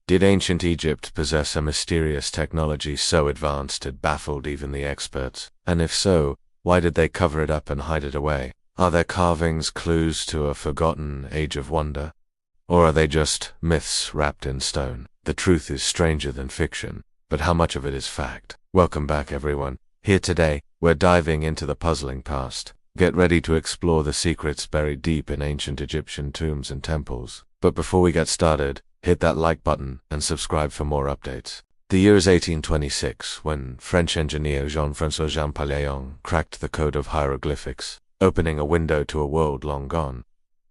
Did ancient Egypt possess a mysterious technology so advanced it baffled even the experts? And if so, why did they cover it up and hide it away? Are their carvings clues to a forgotten age of wonder? Or are they just myths wrapped in stone? The truth is stranger than fiction, but how much of it is fact? Welcome back, everyone. Here today, we're diving into the puzzling past. Get ready to explore the secrets buried deep in ancient Egyptian tombs and temples. But before we get started, hit that like button and subscribe for more updates. The year is 1826, when French engineer Jean-François Jean Paléon cracked the code of hieroglyphics, opening a window to a world long gone.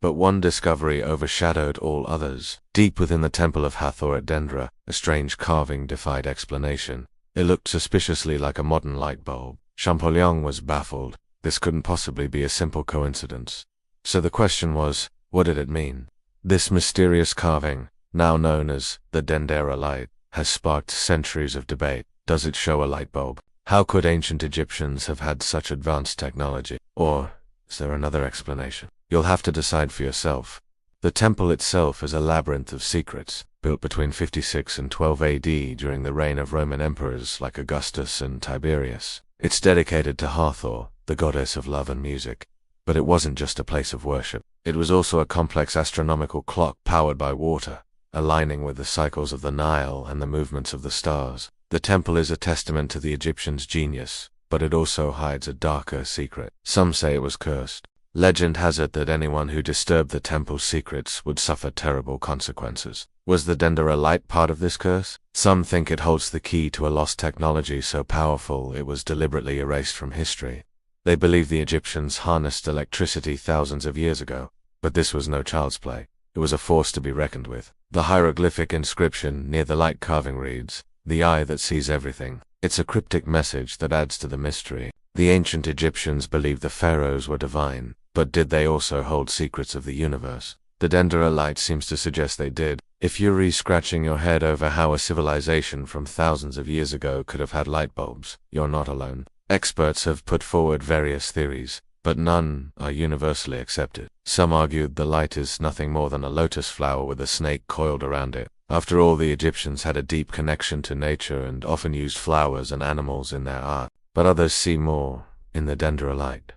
But one discovery overshadowed all others. Deep within the temple of Hathor at Dendera, a strange carving defied explanation. It looked suspiciously like a modern light bulb. Champollion was baffled. This couldn't possibly be a simple coincidence. So the question was, what did it mean? This mysterious carving, now known as the Dendera Light, has sparked centuries of debate. Does it show a light bulb? How could ancient Egyptians have had such advanced technology? Or is there another explanation? You'll have to decide for yourself. The temple itself is a labyrinth of secrets, built between 56 and 12 AD during the reign of Roman emperors like Augustus and Tiberius. It's dedicated to Hathor, the goddess of love and music. But it wasn't just a place of worship. It was also a complex astronomical clock powered by water, aligning with the cycles of the Nile and the movements of the stars. The temple is a testament to the Egyptians' genius, but it also hides a darker secret. Some say it was cursed. Legend has it that anyone who disturbed the temple's secrets would suffer terrible consequences. Was the Dendera Light part of this curse? Some think it holds the key to a lost technology so powerful it was deliberately erased from history. They believe the Egyptians harnessed electricity thousands of years ago, but this was no child's play. It was a force to be reckoned with. The hieroglyphic inscription near the light carving reads, "The eye that sees everything." It's a cryptic message that adds to the mystery. The ancient Egyptians believed the pharaohs were divine, but did they also hold secrets of the universe? The Dendera Light seems to suggest they did. If you're scratching your head over how a civilization from thousands of years ago could have had light bulbs, you're not alone. Experts have put forward various theories, but none are universally accepted. Some argued the light is nothing more than a lotus flower with a snake coiled around it. After all, the Egyptians had a deep connection to nature and often used flowers and animals in their art. But others see more in the Dendera Light.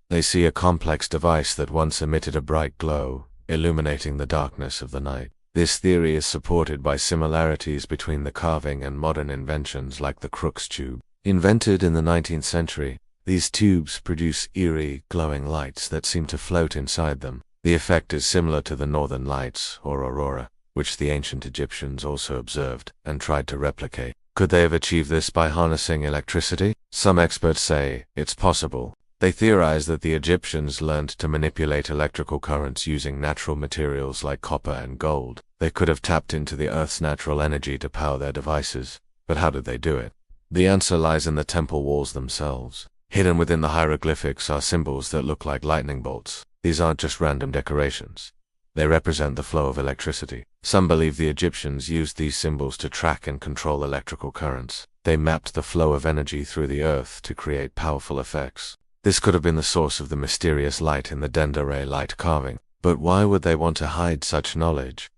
They see a complex device that once emitted a bright glow, illuminating the darkness of the night. This theory is supported by similarities between the carving and modern inventions like the Crookes tube. Invented in the 19th century, these tubes produce eerie, glowing lights that seem to float inside them. The effect is similar to the northern lights, or aurora, which the ancient Egyptians also observed and tried to replicate. Could they have achieved this by harnessing electricity? Some experts say it's possible. They theorize that the Egyptians learned to manipulate electrical currents using natural materials like copper and gold. They could have tapped into the Earth's natural energy to power their devices. But how did they do it? The answer lies in the temple walls themselves. Hidden within the hieroglyphics are symbols that look like lightning bolts. These aren't just random decorations. They represent the flow of electricity. Some believe the Egyptians used these symbols to track and control electrical currents. They mapped the flow of energy through the earth to create powerful effects. This could have been the source of the mysterious light in the Dendera Light carving. But why would they want to hide such knowledge?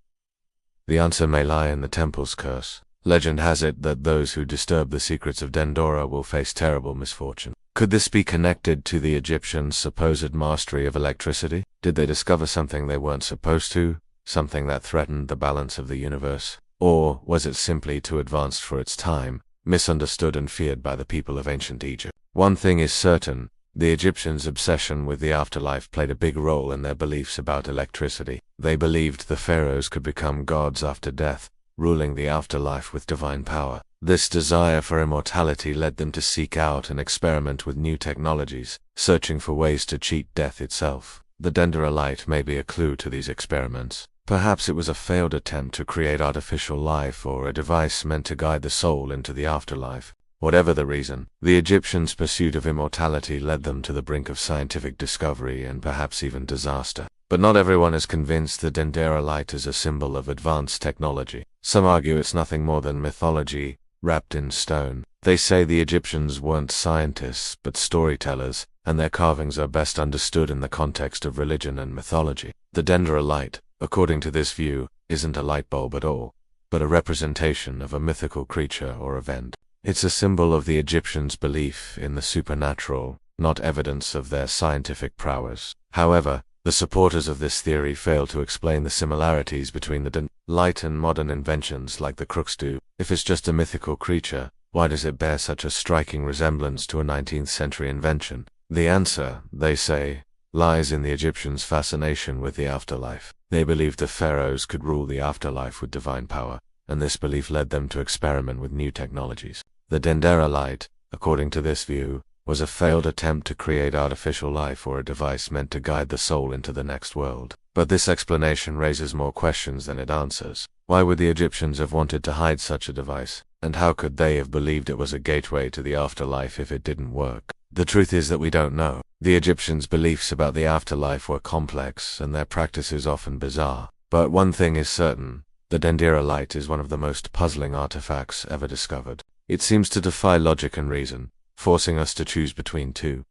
The answer may lie in the temple's curse. Legend has it that those who disturb the secrets of Dendera will face terrible misfortune. Could this be connected to the Egyptians' supposed mastery of electricity? Did they discover something they weren't supposed to? Something that threatened the balance of the universe? Or was it simply too advanced for its time, misunderstood and feared by the people of ancient Egypt? One thing is certain. The Egyptians' obsession with the afterlife played a big role in their beliefs about electricity. They believed the pharaohs could become gods after death, ruling the afterlife with divine power. This desire for immortality led them to seek out and experiment with new technologies, searching for ways to cheat death itself. The Dendera Light may be a clue to these experiments. Perhaps it was a failed attempt to create artificial life or a device meant to guide the soul into the afterlife. Whatever the reason, the Egyptians' pursuit of immortality led them to the brink of scientific discovery and perhaps even disaster. But not everyone is convinced the Dendera Light is a symbol of advanced technology. Some argue it's nothing more than mythology wrapped in stone. They say the Egyptians weren't scientists but storytellers, and their carvings are best understood in the context of religion and mythology. The Dendera Light, according to this view, isn't a light bulb at all. but a representation of a mythical creature or event. It's a symbol of the Egyptians' belief in the supernatural, not evidence of their scientific prowess. However, the supporters of this theory fail to explain the similarities between the Dendera Light and modern inventions like the crooks do. If it's just a mythical creature, why does it bear such a striking resemblance to a 19th century invention? The answer, they say, lies in the Egyptians' fascination with the afterlife. They believed the pharaohs could rule the afterlife with divine power, and this belief led them to experiment with new technologies. The Dendera Light, according to this view, was a failed attempt to create artificial life or a device meant to guide the soul into the next world. But this explanation raises more questions than it answers. Why would the Egyptians have wanted to hide such a device? And how could they have believed it was a gateway to the afterlife if it didn't work? The truth is that we don't know. The Egyptians' beliefs about the afterlife were complex, and their practices often bizarre. But one thing is certain: the Dendera Light is one of the most puzzling artifacts ever discovered. It seems to defy logic and reason, forcing us to choose between two.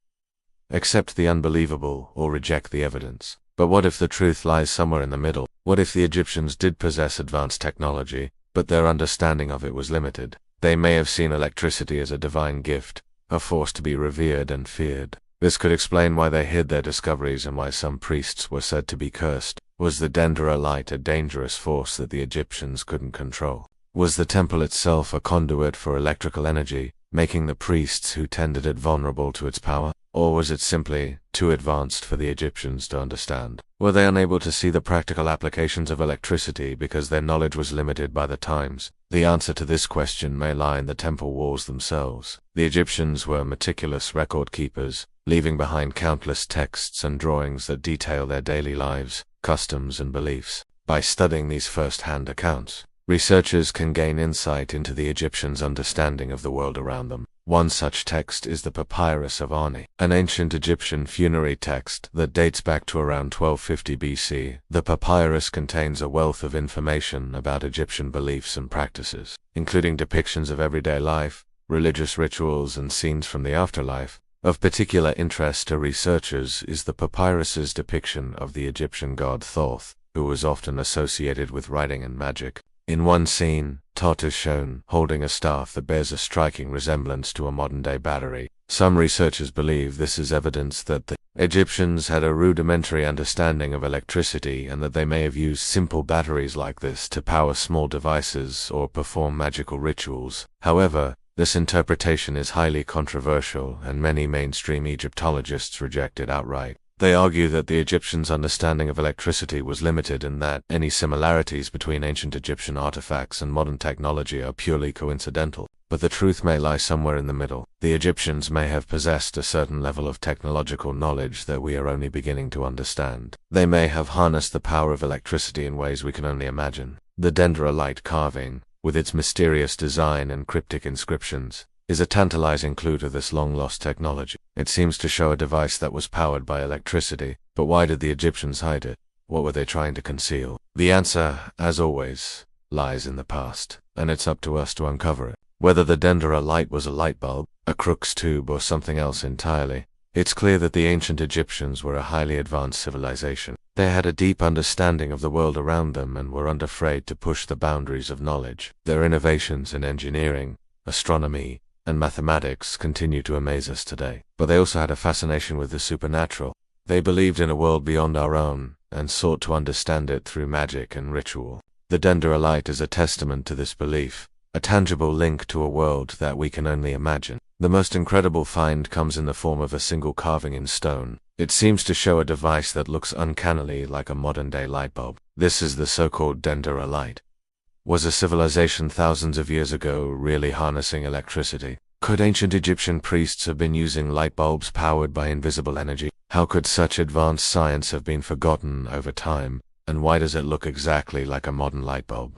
Accept the unbelievable or reject the evidence. But what if the truth lies somewhere in the middle? What if the Egyptians did possess advanced technology, but their understanding of it was limited? They may have seen electricity as a divine gift, a force to be revered and feared. This could explain why they hid their discoveries and why some priests were said to be cursed. Was the Dendera Light a dangerous force that the Egyptians couldn't control? Was the temple itself a conduit for electrical energy, making the priests who tended it vulnerable to its power? Or was it simply too advanced for the Egyptians to understand? Were they unable to see the practical applications of electricity because their knowledge was limited by the times? The answer to this question may lie in the temple walls themselves. The Egyptians were meticulous record keepers, leaving behind countless texts and drawings that detail their daily lives, customs, and beliefs. By studying these first-hand accounts, researchers can gain insight into the Egyptians' understanding of the world around them. One such text is the Papyrus of Ani, an ancient Egyptian funerary text that dates back to around 1250 BC. The papyrus contains a wealth of information about Egyptian beliefs and practices, including depictions of everyday life, religious rituals, and scenes from the afterlife. Of particular interest to researchers is the papyrus's depiction of the Egyptian god Thoth, who was often associated with writing and magic. In one scene, Thoth is shown holding a staff that bears a striking resemblance to a modern-day battery. Some researchers believe this is evidence that the Egyptians had a rudimentary understanding of electricity and that they may have used simple batteries like this to power small devices or perform magical rituals. However, this interpretation is highly controversial, and many mainstream Egyptologists reject it outright. They argue that the Egyptians' understanding of electricity was limited and that any similarities between ancient Egyptian artifacts and modern technology are purely coincidental. But the truth may lie somewhere in the middle. The Egyptians may have possessed a certain level of technological knowledge that we are only beginning to understand. They may have harnessed the power of electricity in ways we can only imagine. The Dendera Light carving, with its mysterious design and cryptic inscriptions, is a tantalizing clue to this long-lost technology. It seems to show a device that was powered by electricity, but why did the Egyptians hide it? What were they trying to conceal? The answer, as always, lies in the past, and it's up to us to uncover it. Whether the Dendera Light was a light bulb, a crook's tube, or something else entirely, it's clear that the ancient Egyptians were a highly advanced civilization. They had a deep understanding of the world around them and were unafraid to push the boundaries of knowledge. Their innovations in engineering, astronomy, and mathematics continue to amaze us today. But they also had a fascination with the supernatural. They believed in a world beyond our own, and sought to understand it through magic and ritual. The Dendera Light is a testament to this belief, a tangible link to a world that we can only imagine. The most incredible find comes in the form of a single carving in stone. It seems to show a device that looks uncannily like a modern-day light bulb. This is the so-called Dendera Light. Was a civilization thousands of years ago really harnessing electricity? Could ancient Egyptian priests have been using light bulbs powered by invisible energy? How could such advanced science have been forgotten over time, and why does it look exactly like a modern light bulb?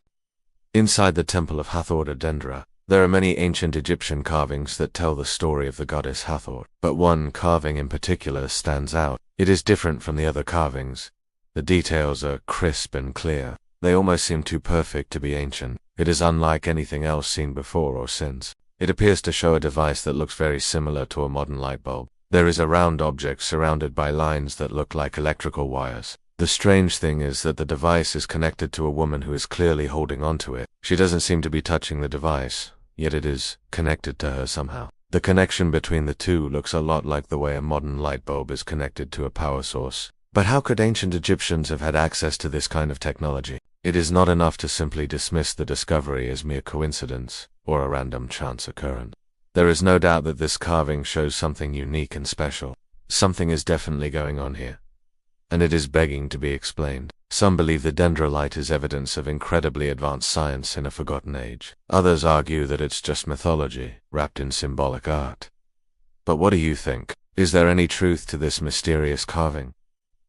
Inside the temple of Hathor Dendera, there are many ancient Egyptian carvings that tell the story of the goddess Hathor, but one carving in particular stands out. It is different from the other carvings. The details are crisp and clear. They almost seem too perfect to be ancient. It is unlike anything else seen before or since. It appears to show a device that looks very similar to a modern light bulb. There is a round object surrounded by lines that look like electrical wires. The strange thing is that the device is connected to a woman who is clearly holding onto it. She doesn't seem to be touching the device, yet it is connected to her somehow. The connection between the two looks a lot like the way a modern light bulb is connected to a power source. But how could ancient Egyptians have had access to this kind of technology? It is not enough to simply dismiss the discovery as mere coincidence or a random chance occurrence. There is no doubt that this carving shows something unique and special. Something is definitely going on here, and it is begging to be explained. Some believe the Dendera Light is evidence of incredibly advanced science in a forgotten age. Others argue that it's just mythology, wrapped in symbolic art. But what do you think? Is there any truth to this mysterious carving?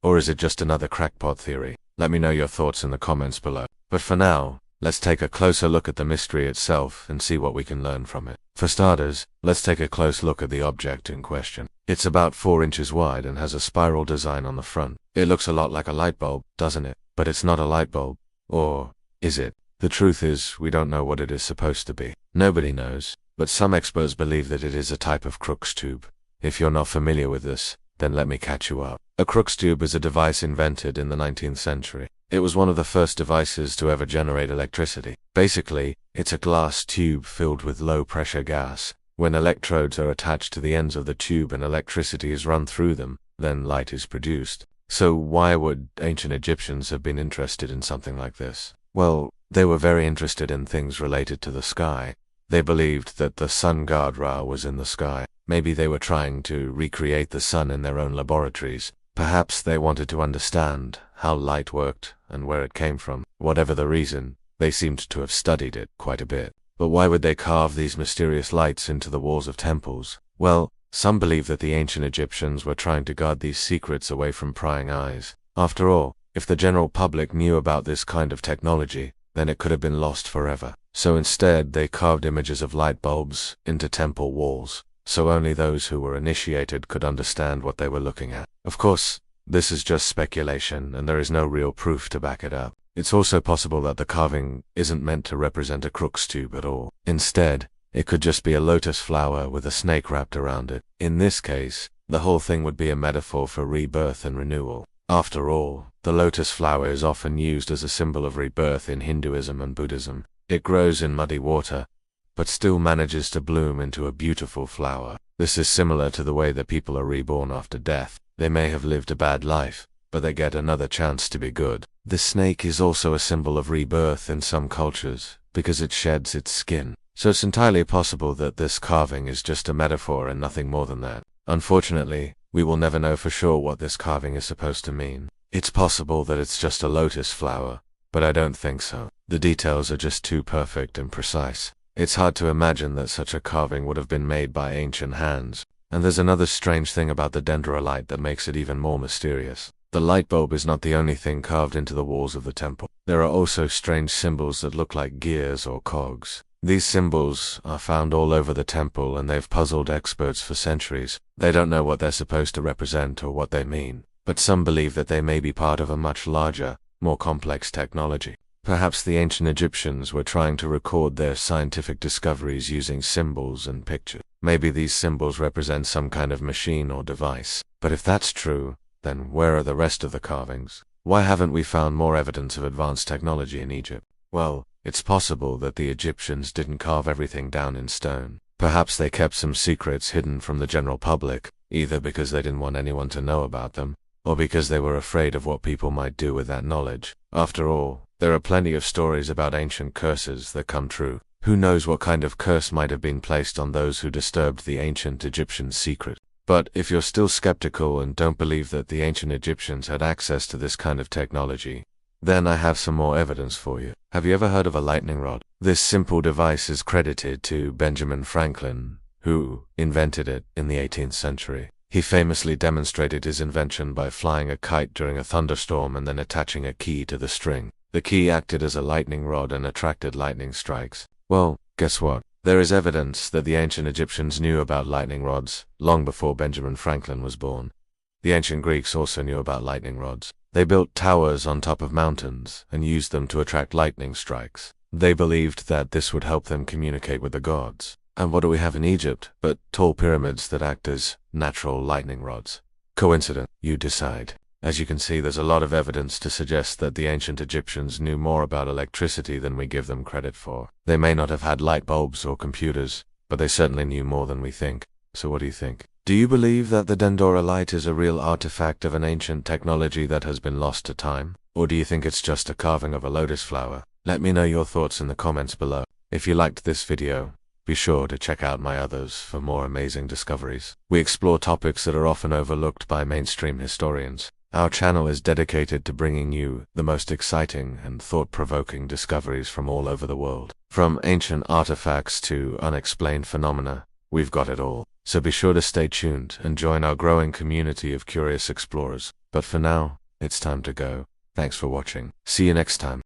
Or is it just another crackpot theory? Let me know your thoughts in the comments below. But for now, let's take a closer look at the mystery itself and see what we can learn from it. For starters, let's take a close look at the object in question. It's about 4 inches wide and has a spiral design on the front. It looks a lot like a light bulb, doesn't it? But it's not a light bulb. Or is it? The truth is, we don't know what it is supposed to be. Nobody knows, but some experts believe that it is a type of Crookes tube. If you're not familiar with this, then let me catch you up. A Crookes tube is a device invented in the 19th century. It was one of the first devices to ever generate electricity. Basically, it's a glass tube filled with low-pressure gas. When electrodes are attached to the ends of the tube and electricity is run through them, then light is produced. So why would ancient Egyptians have been interested in something like this? Well, they were very interested in things related to the sky. They believed that the sun god Ra was in the sky. Maybe they were trying to recreate the sun in their own laboratories. Perhaps they wanted to understand how light worked and where it came from. Whatever the reason, they seemed to have studied it quite a bit. But why would they carve these mysterious lights into the walls of temples? Well, some believe that the ancient Egyptians were trying to guard these secrets away from prying eyes. After all, if the general public knew about this kind of technology, then it could have been lost forever. So instead, they carved images of light bulbs into temple walls, so only those who were initiated could understand what they were looking at. Of course, this is just speculation, and there is no real proof to back it up. It's also possible that the carving isn't meant to represent a Crookes tube at all. Instead, it could just be a lotus flower with a snake wrapped around it. In this case, the whole thing would be a metaphor for rebirth and renewal. After all, the lotus flower is often used as a symbol of rebirth in Hinduism and Buddhism. It grows in muddy water, but still manages to bloom into a beautiful flower. This is similar to the way that people are reborn after death. They may have lived a bad life, but they get another chance to be good. The snake is also a symbol of rebirth in some cultures, because it sheds its skin. So it's entirely possible that this carving is just a metaphor and nothing more than that. Unfortunately, we will never know for sure what this carving is supposed to mean. It's possible that it's just a lotus flower, but I don't think so. The details are just too perfect and precise. It's hard to imagine that such a carving would have been made by ancient hands. And there's another strange thing about the Dendera Light that makes it even more mysterious. The light bulb is not the only thing carved into the walls of the temple. There are also strange symbols that look like gears or cogs. These symbols are found all over the temple, and they've puzzled experts for centuries. They don't know what they're supposed to represent or what they mean, but some believe that they may be part of a much larger, more complex technology. Perhaps the ancient Egyptians were trying to record their scientific discoveries using symbols and pictures. Maybe these symbols represent some kind of machine or device. But if that's true, then where are the rest of the carvings? Why haven't we found more evidence of advanced technology in Egypt? Well, it's possible that the Egyptians didn't carve everything down in stone. Perhaps they kept some secrets hidden from the general public, either because they didn't want anyone to know about them, or because they were afraid of what people might do with that knowledge. After all, there are plenty of stories about ancient curses that come true. Who knows what kind of curse might have been placed on those who disturbed the ancient Egyptian secret? But if you're still skeptical and don't believe that the ancient Egyptians had access to this kind of technology, then I have some more evidence for you. Have you ever heard of a lightning rod? This simple device is credited to Benjamin Franklin, who invented it in the 18th century. He famously demonstrated his invention by flying a kite during a thunderstorm and then attaching a key to the string. The key acted as a lightning rod and attracted lightning strikes. Well, guess what? There is evidence that the ancient Egyptians knew about lightning rods long before Benjamin Franklin was born. The ancient Greeks also knew about lightning rods. They built towers on top of mountains and used them to attract lightning strikes. They believed that this would help them communicate with the gods. And what do we have in Egypt but tall pyramids that act as natural lightning rods? Coincidence? You decide. As you can see, there's a lot of evidence to suggest that the ancient Egyptians knew more about electricity than we give them credit for. They may not have had light bulbs or computers, but they certainly knew more than we think. So what do you think? Do you believe that the Dendera Light is a real artifact of an ancient technology that has been lost to time? Or do you think it's just a carving of a lotus flower? Let me know your thoughts in the comments below. If you liked this video, be sure to check out my others for more amazing discoveries. We explore topics that are often overlooked by mainstream historians. Our channel is dedicated to bringing you the most exciting and thought-provoking discoveries from all over the world. From ancient artifacts to unexplained phenomena, we've got it all. So be sure to stay tuned and join our growing community of curious explorers. But for now, it's time to go. Thanks for watching. See you next time.